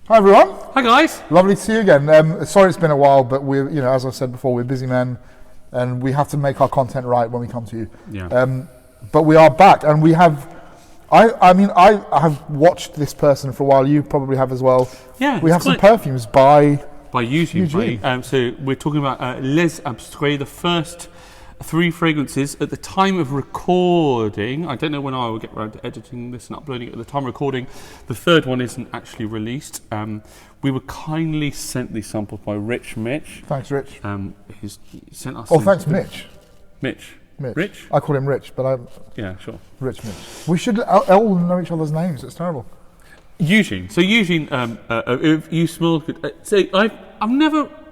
Hi everyone. Hi guys. Lovely to see you again. Sorry it's been a while, but we're, as I said before, we're busy men, and we have to make our content right when we come to you. Yeah. But we are back, and we have. I have watched this person for a while. You probably have as well. Yeah. We have some perfumes by Eugene. So we're talking about Les Abstraits, the first 3 fragrances at the time of recording. I don't know when I will get around to editing this and uploading it. At the time of recording, the third one isn't actually released. We were kindly sent these samples by Rich Mitch. Thanks, Rich. He sent us. Oh, thanks, Mitch. Mitch. Rich? I call him Rich, but yeah, sure. Rich Mitch. We should all know each other's names. It's terrible. Eugene. So Eugene, if you smell good.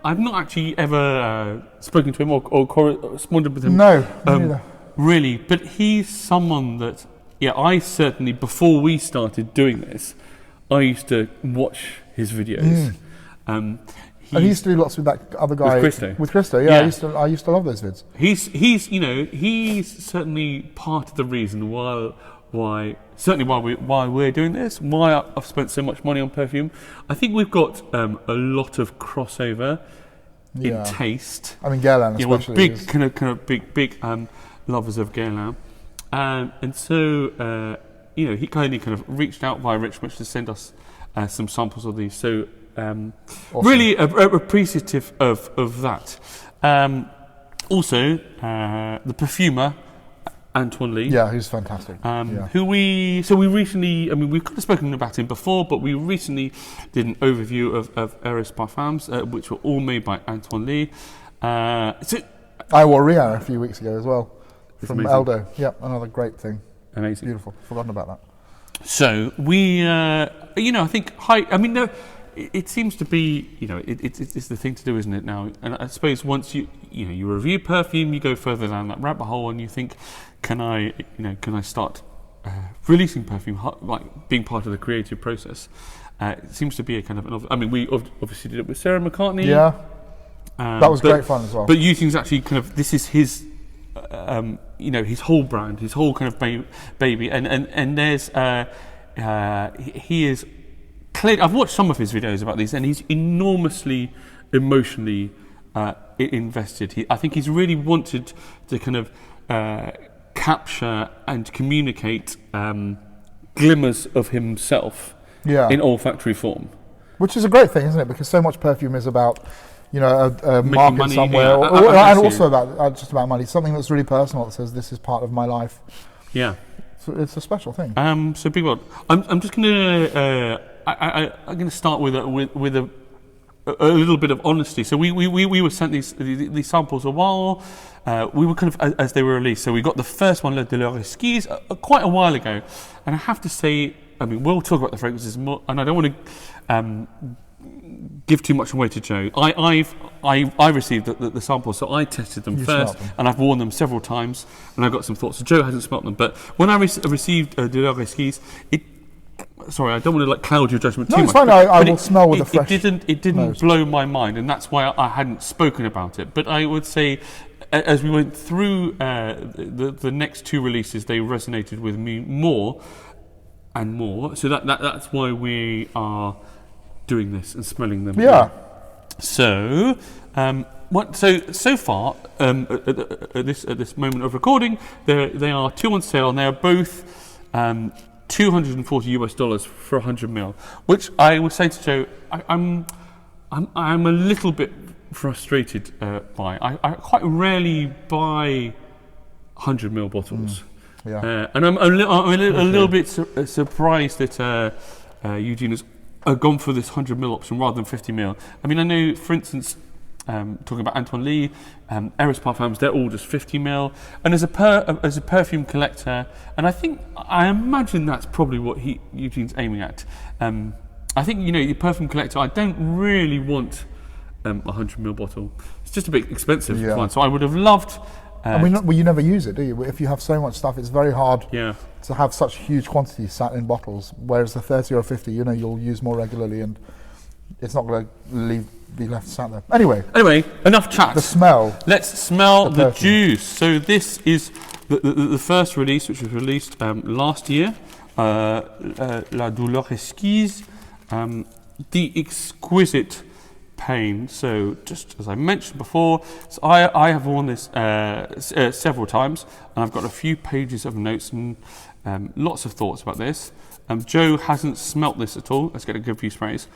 I've not actually ever spoken to him or corresponded with him. No, really. But he's someone that, I certainly, before we started doing this, I used to watch his videos. And he used to do lots with that other guy. With Christo, yeah. I used to love those vids. He's certainly part of the reason why we're doing this, why I've spent so much money on perfume. I think we've got a lot of crossover in taste. I mean, Guerlain especially. Big lovers of Guerlain, and so he kind of reached out via Rich Mitch to send us some samples of these. So awesome. Really appreciative of that. Also, the perfumer Antoine Lee. Yeah, who's fantastic. Who we recently, we've kind of spoken about him before, but we recently did an overview of Eris Parfums, which were all made by Antoine Lee. I wore Rien a few weeks ago as well, from amazing. Eldo. Yeah, another great thing. Amazing. Beautiful. Forgotten about that. So we, I think, it seems to be, it's the thing to do, isn't it now? And I suppose once you review perfume, you go further down that rabbit hole, and you think, can I start releasing perfume, like being part of the creative process? It seems to be a kind of we obviously did it with Sarah McCartney. Yeah, that was great fun as well. But Eugene's actually this is his, his whole brand, his whole kind of baby, and there's he is. I've watched some of his videos about these, and he's enormously emotionally invested. I think he's really wanted to kind of capture and communicate glimmers of himself in olfactory form. Which is a great thing, isn't it? Because so much perfume is about, a market money, somewhere, and also about just about money. Something that's really personal that says, this is part of my life. Yeah. So it's a special thing. So big one. I'm just going to... I'm going to start with a little bit of honesty. So we were sent these samples a while. We were kind of as they were released. So we got the first one, Douleur Exquise, quite a while ago. And I have to say, we'll talk about the fragrances more, and I don't want to give too much away to Joe. I received the samples, so I tested them first, and I've worn them several times, and I've got some thoughts. So Joe hasn't smelt them, but when I received Douleur Exquise, sorry, I don't want to cloud your judgment too much. No, it's fine. I will smell with a fresh. It didn't blow my mind, and that's why I hadn't spoken about it. But I would say, as we went through the next 2 releases, they resonated with me more and more. So that's why we are doing this and smelling them. Yeah. So, so far at this moment of recording, they are 2 on sale, and they are both. $240 for 100 ml, which I would say to Joe, I'm a little bit frustrated by. I quite rarely buy 100 ml bottles, and I'm a little bit surprised that Eugene has gone for this 100 ml option rather than 50 ml. I know, for instance, talking about Antoine Lee, Eris Parfums, they're all just 50 ml. And as a perfume collector, and I imagine that's probably what Eugene's aiming at. I think your perfume collector, I don't really want a 100 ml bottle. It's just a bit expensive to find. So I would have loved. You never use it, do you? If you have so much stuff, it's very hard to have such huge quantities sat in bottles. Whereas the 30 or 50, you'll use more regularly, and it's not going to be left sat there. Anyway, enough chat. The smell. Let's smell the juice. So this is the first release, which was released last year, La Douleur Exquise. the exquisite pain. So just as I mentioned before, so I have worn this several times, and I've got a few pages of notes and lots of thoughts about this. Joe hasn't smelt this at all. Let's get a good few sprays.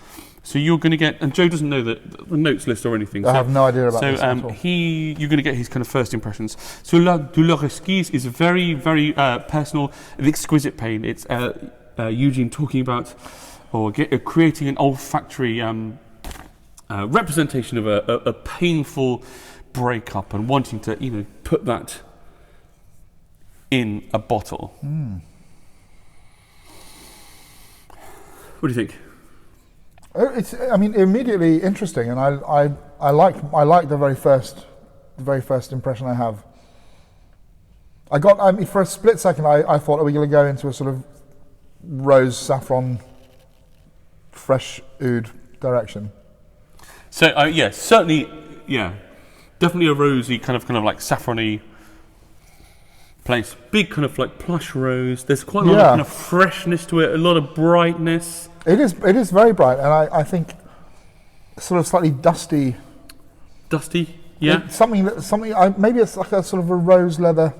So you're going to get, and Joe doesn't know the notes list or anything. I have no idea about this at all. You're going to get his kind of first impressions. So La Douleur Exquise is very, very personal, the exquisite pain. It's Eugene talking about, or creating an olfactory representation of a painful breakup and wanting to, put that in a bottle. What do you think? It's, immediately interesting, and I like the very first impression I have. For a split second, I thought, are we going to go into a sort of rose saffron, fresh oud direction? So certainly, definitely a rosy kind of like saffrony place. Big kind of like plush rose. There's quite a lot of kind of freshness to it, a lot of brightness. It is very bright, and I think sort of slightly dusty. Dusty, yeah. Maybe it's like a sort of a rose leather.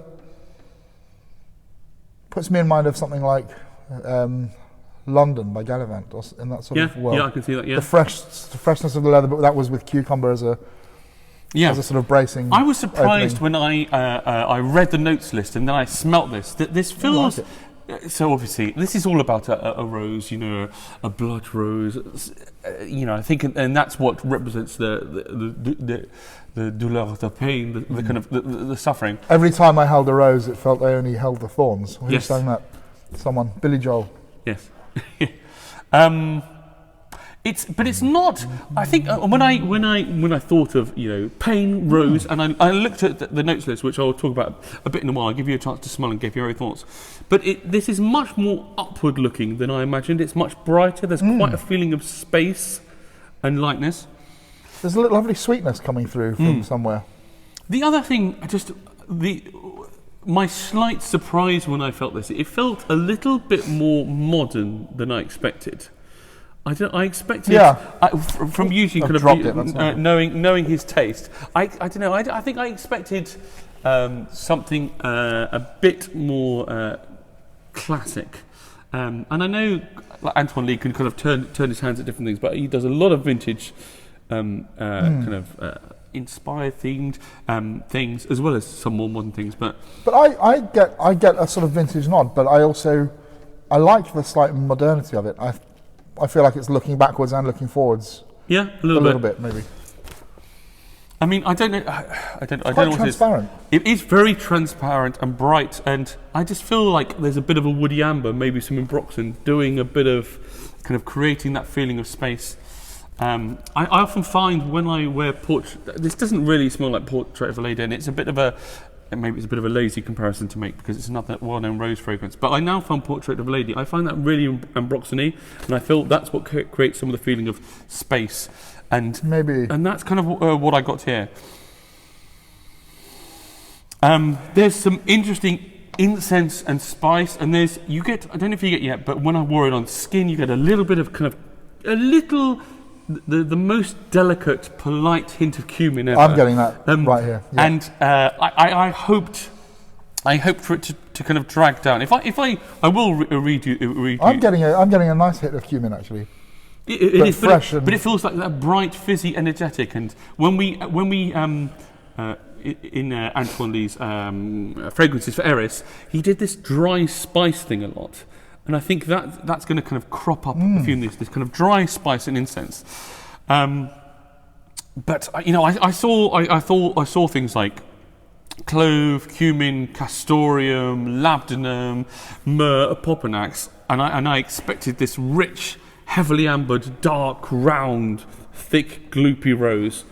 Puts me in mind of something like London by Gallivant, or in that sort of world. Yeah, I can see that. Yeah, the freshness of the leather, but that was with cucumber as a sort of bracing. I was surprised opening. when I read the notes list and then I smelt this. This feels. So obviously, this is all about a rose, a blood rose. I think, and that's what represents the douleur, the pain, the kind of the suffering. Every time I held a rose, it felt I only held the thorns. Who sang that? Someone, Billy Joel. Yes. It's not. I think when I thought of pain, rose, and I looked at the notes list, which I'll talk about a bit in a while. I'll give you a chance to smell and give your own thoughts. But this is much more upward looking than I imagined. It's much brighter. There's quite a feeling of space and lightness. There's a lovely sweetness coming through from somewhere. The other thing, my slight surprise when I felt this, it felt a little bit more modern than I expected. I expected from Eugene kind of knowing his taste. I don't know. I think I expected something a bit more classic. And I know Antoine Lee can kind of turn his hands at different things, but he does a lot of vintage kind of inspired themed things, as well as some more modern things. But I get a sort of vintage nod, but I like the slight modernity of it. I feel like it's looking backwards and looking forwards. Yeah, a little bit maybe. I mean, I don't know what transparent. It is very transparent and bright, and I just feel like there's a bit of a woody amber, maybe some Embroxen, doing a bit of kind of creating that feeling of space. I often find when I wear this doesn't really smell like Portrait of a Lady, and maybe it's a bit of a lazy comparison to make because it's another well-known rose fragrance. But I now found Portrait of a Lady. I find that really Embroxen-y, and I feel that's what creates some of the feeling of space. And that's kind of what I got here. There's some interesting incense and spice, and I don't know if you get yet, but when I wore it on skin, you get a little bit of the most delicate, polite hint of cumin ever. I'm getting that right here. Yeah. And I hoped for it to kind of drag down. If I will read you. I'm getting a nice hit of cumin actually. It is fresh, but it feels like that bright, fizzy, energetic. And when we in Antoine Lee's fragrances for Eris, he did this dry spice thing a lot. And I think that's going to kind of crop up a few in this kind of dry spice and incense. But I saw things like clove, cumin, castoreum, labdanum, myrrh, popanax, and I expected this rich, heavily ambered, dark, round, thick, gloopy rose,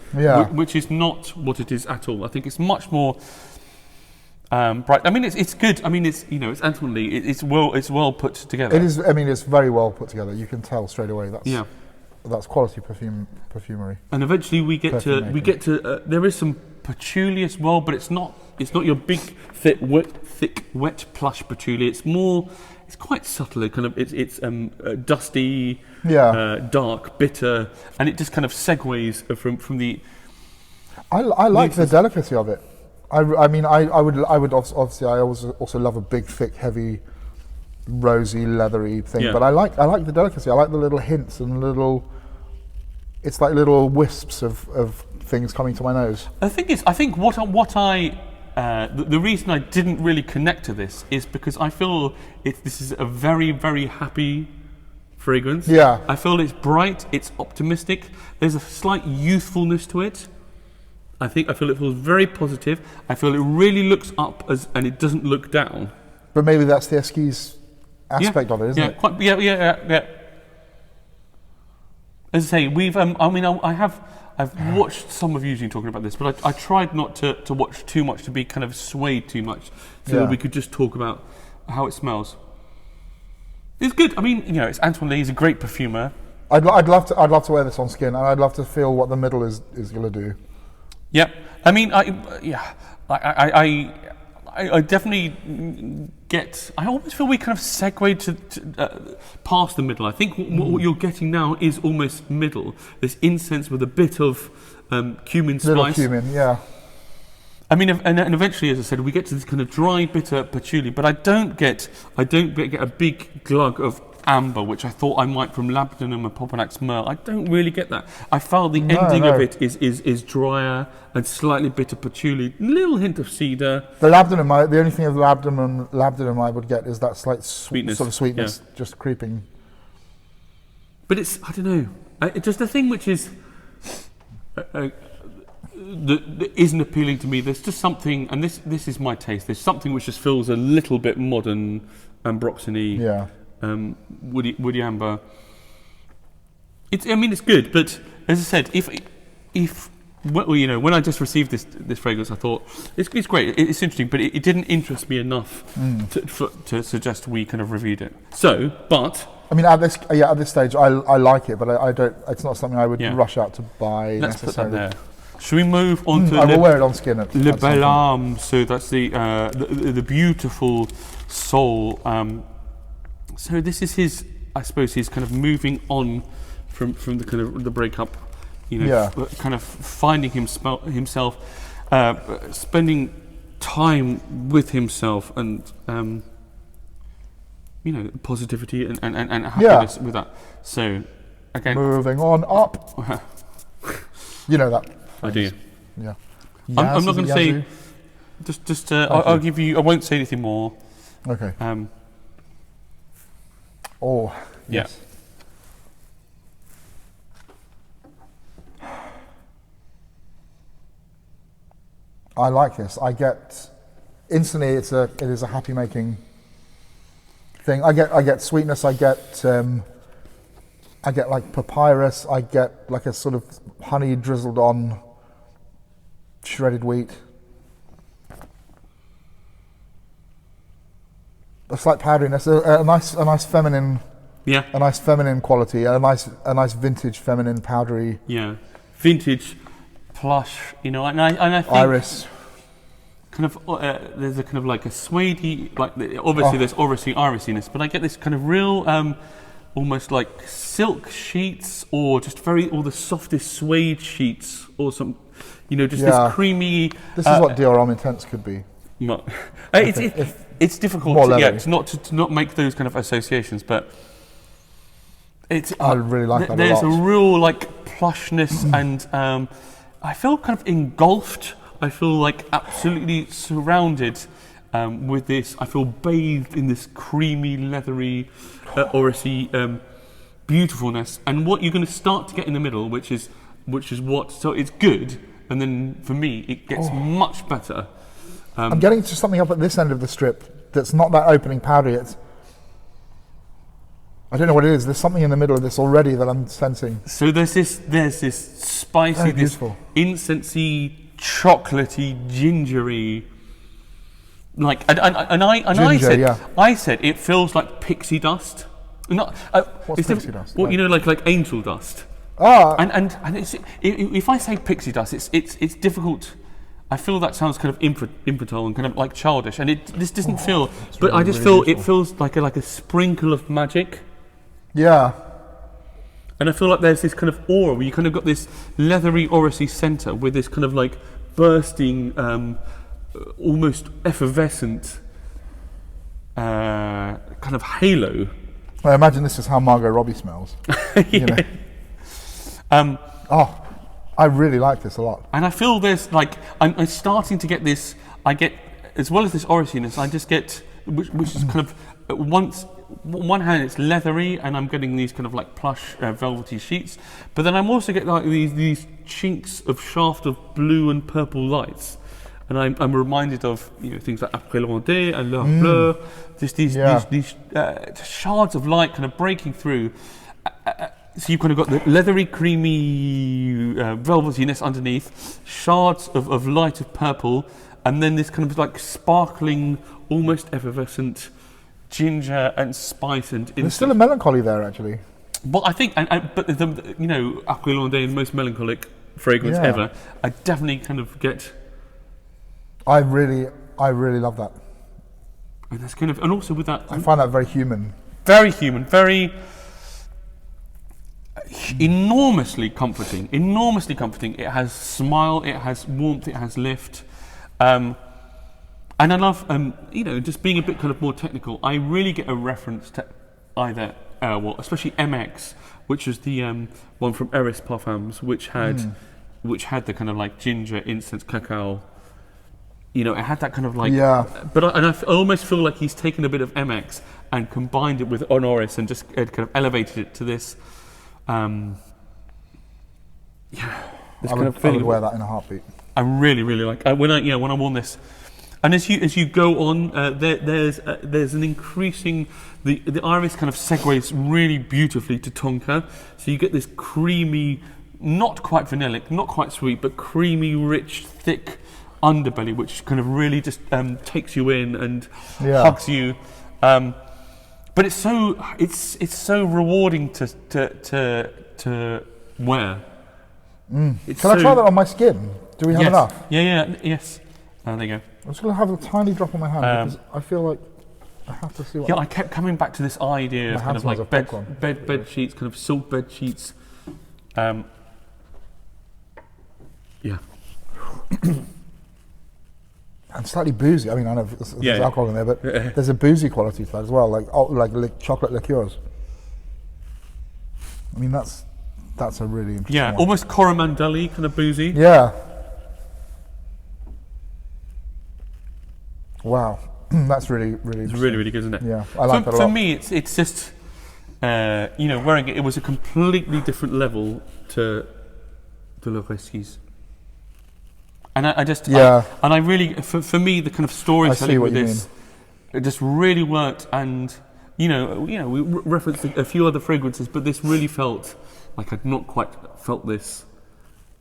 which is not what it is at all. I think it's much more. Bright. I mean, it's good. I mean, it's Antoine Lee. It's well put together. It is. I mean, it's very well put together. You can tell straight away. That's quality perfumery. And eventually we get to there is some patchouli as well, but it's not your big thick wet plush patchouli. It's more it's quite subtle. It's dusty, dark, bitter, and it just kind of segues from the. I like the delicacy of it. I mean, I would obviously, I also love a big, thick, heavy, rosy, leathery thing. Yeah. But I like the delicacy. I like the little hints and it's like little wisps of things coming to my nose. The thing is, I think the reason I didn't really connect to this is because I feel this is a very, very happy fragrance. Yeah. I feel it's bright, it's optimistic. There's a slight youthfulness to it. I feel it feels very positive. I feel it really looks up and it doesn't look down. But maybe that's the Exquise aspect of it, isn't it? Yeah. As I say, I've watched some of you talking about this, but I tried not to watch too much, to be kind of swayed too much, so that we could just talk about how it smells. It's good. I mean, it's Antoine Lee. He's a great perfumer. I'd love to wear this on skin, and I'd love to feel what the middle is going to do. Yeah. I mean, I definitely get. I always feel we kind of segued to past the middle. I think what you're getting now is almost middle. This incense with a bit of cumin spice. Little cumin, yeah. I mean, and eventually, as I said, we get to this kind of dry, bitter patchouli. But I don't get a big glug of amber, which I thought I might from Labdanum and Popinak's Myrrh. I don't really get that. I felt the ending of it is drier and slightly bitter patchouli, little hint of cedar. The Labdanum, the only thing of Labdanum I would get is that slight sweetness, sort of sweetness just creeping. But it's, I don't know, it's just the thing which is that isn't appealing to me. There's just something, and this is my taste. There's something which just feels a little bit modern, ambroxany. Yeah. Woody amber. It's good, but as I said, if when I just received this fragrance, I thought it's great, it's interesting, but it didn't interest me enough to suggest we kind of reviewed it. So, but I mean, at this stage, I like it, but I don't. It's not something I would rush out to buy. Let's necessarily. put that there. Should we move on to? I will wear it on skin. Le Belle Ame. So that's the beautiful soul. So this is his. I suppose he's kind of moving on from the kind of the breakup. Kind of finding himself, spending time with himself, and positivity and happiness with that. So, again, moving on up. You know that. I do. Yeah. I'm not going to say. Just. I'll give you. I won't say anything more. Okay. Oh. Yes. I like this. I get instantly. It is a happy making thing. I get sweetness. I get like papyrus. I get like a sort of honey drizzled on shredded wheat. A slight powderiness, a nice feminine. Yeah. A nice feminine quality. A nice vintage feminine powdery. Yeah. Vintage. Plush, and I think iris. Kind of, there's a kind of like a suede-y, like obviously there's irisiness, but I get this kind of real, almost like silk sheets, or just or the softest suede sheets, or some, this creamy. This is what Douleur Intense could be. It's difficult, to not make those kind of associations, but it's. I really like that. There's a real like plushness and. I feel kind of engulfed. I feel like absolutely surrounded with this. I feel bathed in this creamy, leathery, orrisy beautifulness. And what you're going to start to get in the middle, which is what. So it's good, and then for me, it gets much better. I'm getting to something up at this end of the strip that's not that opening powdery. I don't know what it is. There's something in the middle of this already that I'm sensing. So there's this spicy, this incensey, chocolatey, gingery, like, I said it feels like pixie dust. Not what's pixie dust? Well, like angel dust. Ah. And it's, if I say pixie dust, it's difficult. I feel that sounds kind of infantile and kind of like childish, and this doesn't feel. But really, I just really feel it beautiful. feels like a sprinkle of magic, Yeah. and I feel like there's this kind of aura where you kind of got this leathery, oracey centre with this kind of like bursting, almost effervescent kind of halo. I imagine this is how Margot Robbie smells. You know? Oh, I really like this a lot. And I feel there's like I'm starting to get this. I get, as well as this oraciness, I just get which is kind of on one hand it's leathery, and I'm getting these kind of like plush velvety sheets, but then I'm also getting like these chinks of shaft of blue and purple lights, and I'm reminded of things like Après l'Ondée and L'Heure Bleue, just these shards of light kind of breaking through. So you've kind of got the leathery, creamy velvetiness underneath, shards of light of purple, and then this kind of like sparkling, almost effervescent ginger and spice and. There's still a melancholy there, actually. But I think, but Après l'Ondée, the most melancholic fragrance ever. I definitely kind of get. I really love that. And that's kind of, and also with that, I find that very human. very human, very. Enormously comforting. It has smile, it has warmth, it has lift, and I love just being a bit kind of more technical. I really get a reference to either especially MX, which was the one from Eris Parfums, which had the kind of like ginger, incense, cacao. It had that kind of like But I almost feel like he's taken a bit of MX and combined it with Honoris and just kind of elevated it to this. This I would wear that in a heartbeat. I really, really like when I worn this, and as you go on, there's an increasing the iris kind of segues really beautifully to tonka, so you get this creamy, not quite vanillic, not quite sweet, but creamy, rich, thick underbelly, which kind of really just takes you in and hugs you. But it's so rewarding to wear. Can I try that on my skin? Do we have enough? Yes. There you go. I'm just going to have a tiny drop on my hand because I feel like I have to see what. Yeah, I kept coming back to this idea of kind of like bed sheets, kind of silk bed sheets. Yeah. And slightly boozy. I mean, I know there's alcohol in there, but there's a boozy quality to that as well, like chocolate liqueurs. I mean, that's a really interesting one. Almost Coromandel-y, kind of boozy. Yeah. Wow, that's really, really. It's really, really good, isn't it? Yeah, I like that a lot. For me, it's just wearing it. It was a completely different level to Douleur Exquise. And I just, I really, for me, the kind of storytelling with this, it just really worked. And we referenced a few other fragrances, but this really felt like I'd not quite felt this.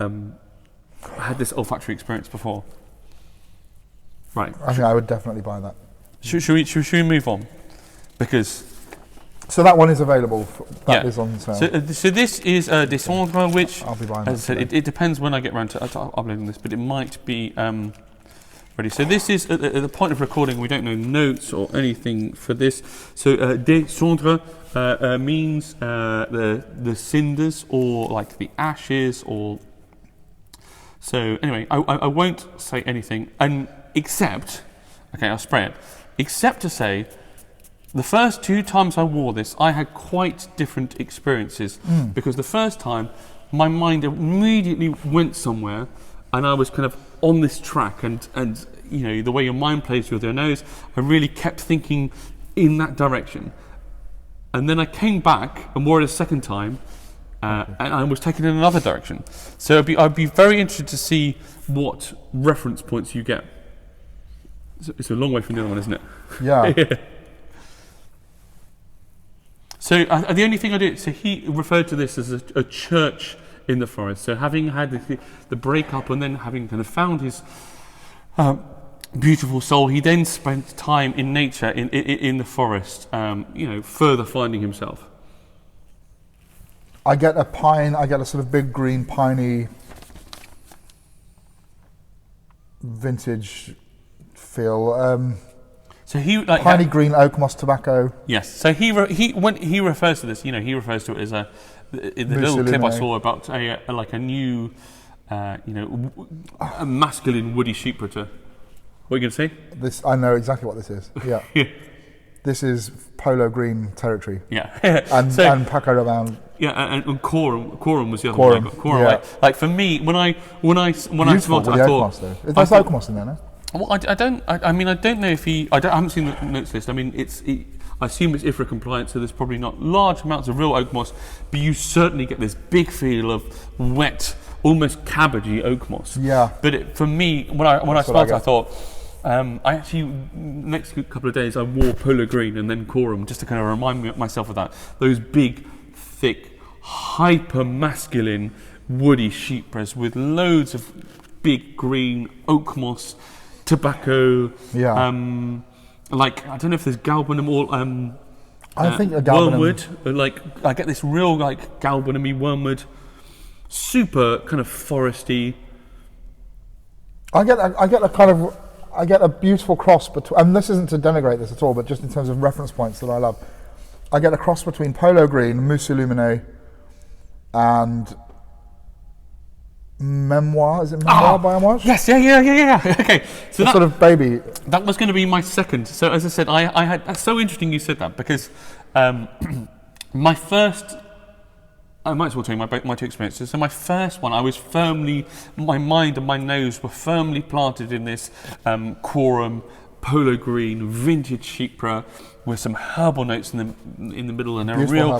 I had this olfactory experience before. Right. I think I would definitely buy that. Should we move on? Because. So that one is available. That is on sale. So this is Des Cendres, which, I'll be buying as I said, it depends when I get around to uploading this, but it might be ready. So this is at the point of recording. We don't know notes or anything for this. So Des Cendres means the cinders, or like the ashes, or. So anyway, I won't say anything, except, I'll spray it. Except to say. The first 2 times I wore this, I had quite different experiences because the first time, my mind immediately went somewhere, and I was kind of on this track, and the way your mind plays with your nose, I really kept thinking in that direction, and then I came back and wore it a second time, and I was taken in another direction. So I'd be very interested to see what reference points you get. It's a long way from the other one, isn't it? Yeah. So the only thing I do, so he referred to this as a church in the forest. So having had the breakup and then having kind of found his beautiful soul, he then spent time in nature, in the forest, further finding himself. I get a pine, I get a sort of big green piney vintage feel. So he like Piney green oak moss tobacco. Yes. So when he refers to this, he refers to it as the little clip I saw about a new, a masculine woody sheep pritter. What are you going to say? This I know exactly what this is. Yeah. Yeah. This is polo green territory. Yeah. and Paco Rabanne. Yeah, and Quorum was the other Quorum, one. Quorum, yeah. like for me, when I smelled it, I thought. There's oak moss in there, no? Well, I don't know if he. I haven't seen the notes list. I mean, I assume it's IFRA compliant, so there's probably not large amounts of real oak moss, but you certainly get this big feel of wet, almost cabbagey oak moss. Yeah. But for me, when I smelled it, I thought. I actually, next couple of days, I wore polo green and then Quorum just to kind of remind myself of that. Those big, thick, hyper masculine, woody sheepras with loads of big green oak moss. Tobacco, like I don't know if there's galbanum or I think a galbanum. wormwood. Like I get this real like galbanum-y wormwood, super kind of foresty. I get a beautiful cross between, and this isn't to denigrate this at all, but just in terms of reference points that I love. I get a cross between polo green, mousse illuminée, and Memoir. Is it Memoir by Amouage? Yes, yeah. Okay, so that sort of baby. That was going to be my second. So as I said, I had. That's so interesting you said that because my first. I might as well tell you my two experiences. So my first one, I was my mind and my nose were firmly planted in this Quorum polo green vintage sheepra with some herbal notes in the middle and beautiful a real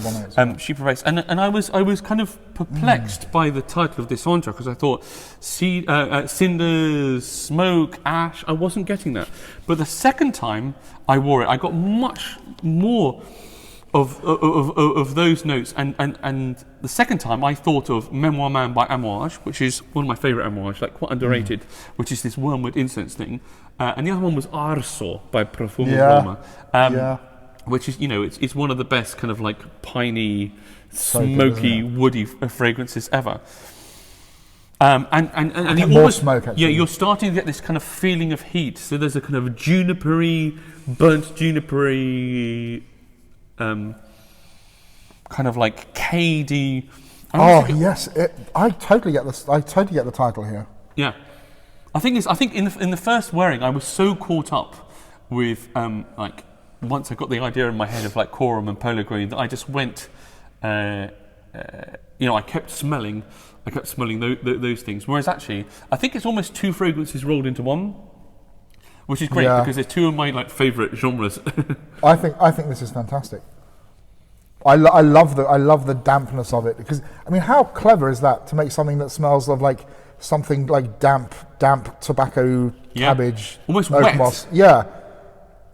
sheepra base. And I was kind of perplexed by the title of this Cendres because I thought cinders, smoke, ash. I wasn't getting that. But the second time I wore it, I got much more of those notes, and the second time I thought of Memoir Man by Amouage, which is one of my favourite Amouage, like quite underrated, which is this wormwood incense thing, and the other one was Arso by Profumo Roma, which is it's one of the best kind of like piney, smoky, woody fragrances ever. And you more smoke, actually. Yeah, you're starting to get this kind of feeling of heat. So there's a kind of junipery, burnt junipery. Kind of like cady. Yes, I totally get this. I totally get the title here. Yeah, I think in the first wearing, I was so caught up with like once I got the idea in my head of like Quorum and polo green that I just went. I kept smelling those things. Whereas actually, I think it's almost two fragrances rolled into one. Which is great because they're two of my like favourite genres. I think this is fantastic. I love the dampness of it because I mean how clever is that to make something that smells of like something like damp tobacco, cabbage, almost oak wet. moss,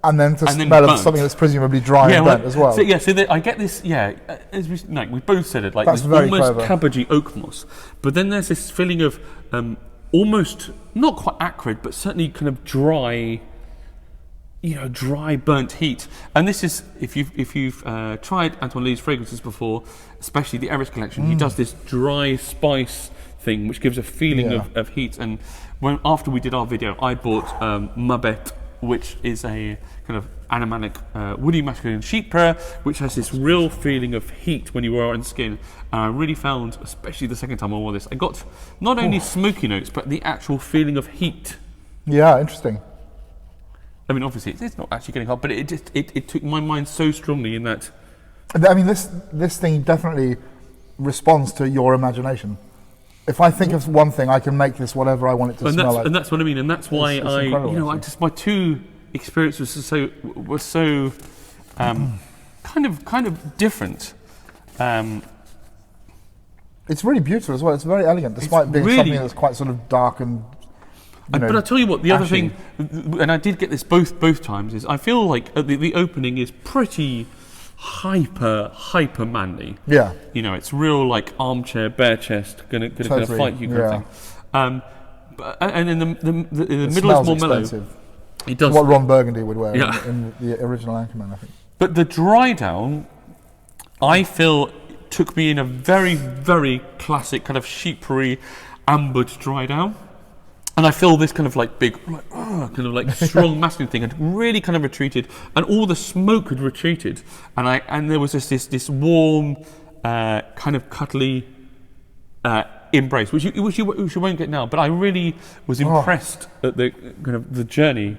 and then smell of something that's presumably dry and burnt as well. So I get this. Yeah, as we both said it, like that's this very almost clever. cabbagey oak moss, but then there's this feeling of almost not quite acrid, but certainly kind of dry. Dry burnt heat, and this is if you've tried Antoine Lee's fragrances before, especially the Eris collection. He does this dry spice thing, which gives a feeling of heat. And after we did our video, I bought Mabet, which is a kind of animalic woody masculine sheepra, which has this real feeling of heat when you wear it on skin. And I really found, especially the second time I wore this, I got not only smoky notes, but the actual feeling of heat. Yeah, interesting. I mean, obviously, it's not actually getting hot, but it took my mind so strongly in that. I mean, this thing definitely responds to your imagination. If I think of one thing, I can make this whatever I want it to smell like. And that's what I mean, and that's why it's my two experiences were so kind of different. It's really beautiful as well. It's very elegant, despite being something that's quite sort of dark and. But I'll tell you what, the other thing, and I did get this both times, is I feel like the opening is pretty hyper manly. Yeah. It's real like armchair, bare chest, gonna fight you kind of thing. And in the middle is more mellow. It does. What Ron Burgundy would wear in the original Anchorman, I think. But the dry down, I feel, took me in a very, very classic kind of sheepery, ambered dry down. And I feel this kind of like big, like, kind of like strong masculine thing had really kind of retreated, and all the smoke had retreated, and there was just this warm, kind of cuddly embrace, which you won't get now. But I really was impressed at the kind of the journey.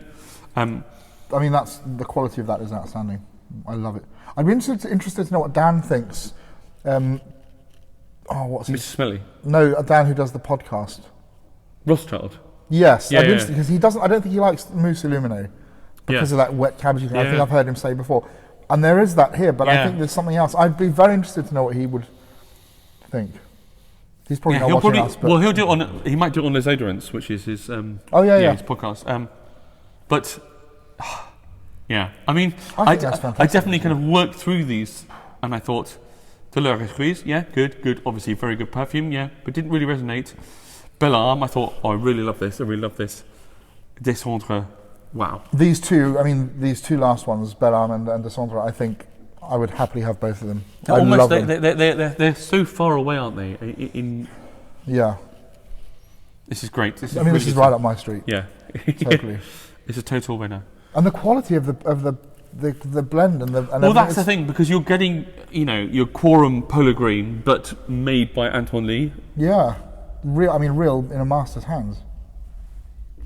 I mean, that's the quality of that is outstanding. I love it. I'd be interested to know what Dan thinks. What's Mr. his? Smelly, No, Dan who does the podcast. Rothschild. Yes, Yeah, because he doesn't. I don't think he likes mousse illumine because of that wet cabbagey thing. I think I've heard him say before, and there is that here. But I think there's something else. I'd be very interested to know what he would think. He's probably not watching us. But He'll do it on. He might do it on Les Odorants, which is his. His podcast. But yeah, I mean, I definitely kind of worked through these, and I thought, Douleur Exquise, good, obviously very good perfume, but didn't really resonate. Belle Ame, I thought, I really love this. Des Cendres, wow. These two last ones, Belle Ame and Des Cendres, I think I would happily have both of them. I love them. They're so far away, aren't they? Yeah. This is great. This is right up my street. Yeah. Totally. It's a total winner. And the quality of the blend and that's the thing, because you're getting your Quorum Polo Green, but made by Antoine Lee. Yeah, real in a master's hands.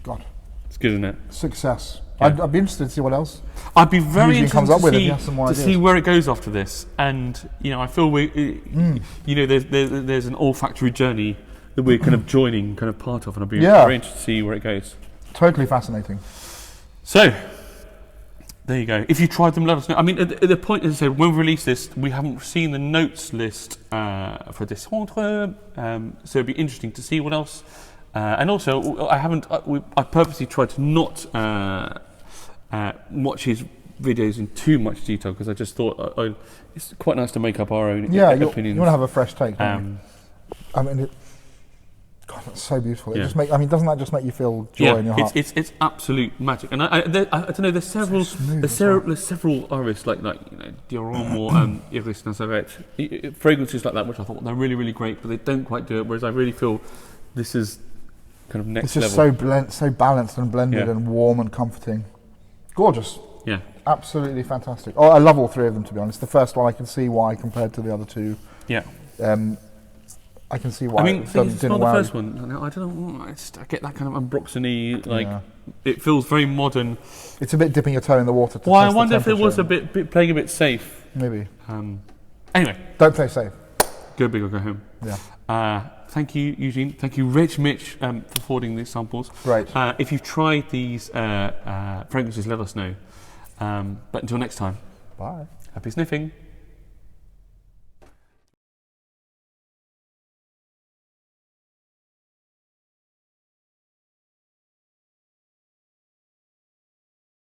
God, it's good, isn't it? Success. Yeah. I'd be interested to see what else. I'd be very interested to see where it goes after this, and I feel there's an olfactory journey that we're kind of joining, kind of part of, and I'd be very interested to see where it goes. Totally fascinating. So, there you go. If you tried them, let us know. I mean, at the point, as I said, when we release this, we haven't seen the notes list for Des Cendres, so it'd be interesting to see what else. And also, I purposely tried to not watch his videos in too much detail, because I just thought it's quite nice to make up our own opinions. You want to have a fresh take, don't you? God, that's so beautiful. It just doesn't that just make you feel joy in your heart? It's absolute magic. And I don't know. There's several artists like Dior or Iris Nazareth, fragrances like that, which I thought they're really, really great, but they don't quite do it. Whereas I really feel this is kind of next level. It's just so balanced and blended and warm and comforting. Gorgeous. Yeah. Absolutely fantastic. I love all three of them, to be honest. The first one, I can see why compared to the other two. Yeah. I can see why. I mean, it's not the first one. I don't know. I get that kind of Ambroxany, it feels very modern. It's a bit dipping your toe in the water. I wonder if it was a bit playing a bit safe. Maybe. Anyway, don't play safe. Go big or go home. Yeah. Thank you, Eugene. Thank you, Mitch, for forwarding these samples. Right. If you've tried these fragrances, let us know. But until next time. Bye. Happy sniffing.